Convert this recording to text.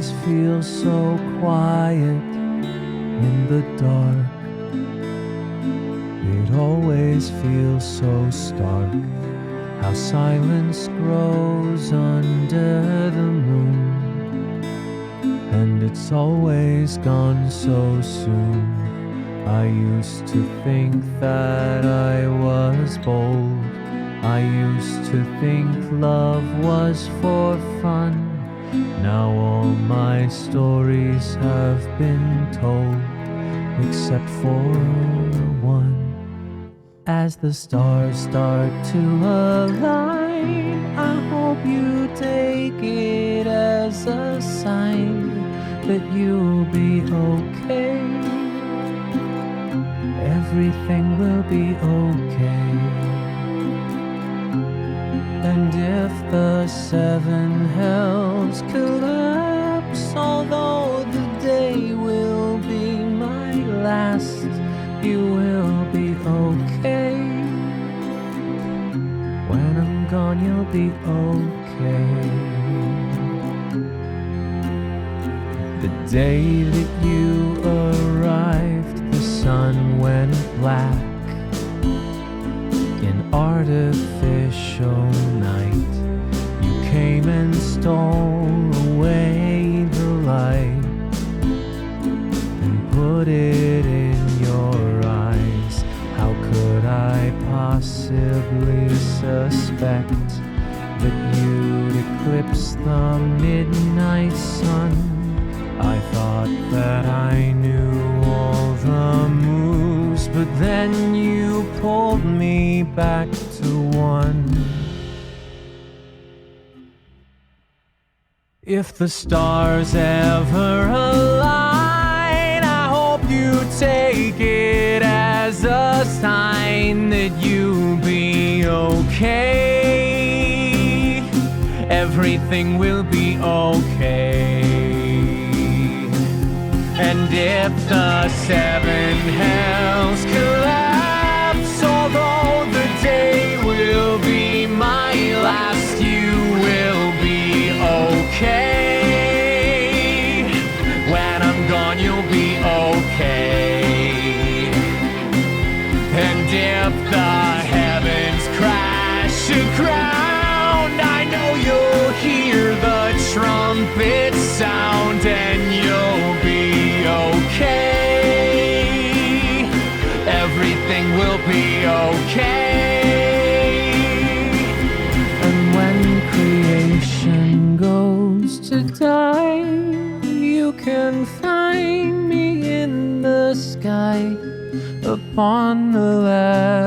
always feels so quiet in the dark. It always feels so stark, how silence grows under the moon. And it's always gone so soon. I used to think that I was bold. I used to think love was for fun. Now all my stories have been told, except for one. As the stars start to align, I hope you take it as a sign that you'll be okay. Everything will be okay. And if the seven hells collapse, although the day will be my last, you will be okay. When I'm gone, you'll be okay. The day that you arrived, the sun went black. In artificial night, you came and stole away the light and put it in your eyes. How could I possibly suspect that you'd eclipse the midnight sun? I thought that I knew all the moves, but then you pulled me back to one. If the stars ever align, I hope you take it as a sign that you'll be okay. Everything will be okay. And if the seven hells collapse, although the day will be my last, you will be okay. When I'm gone, you'll be okay. And if the heavens crash aground, I know you'll hear the trumpet sound, and you'll be okay. Everything will be okay. And when creation goes to die, you can find me in the sky upon the land.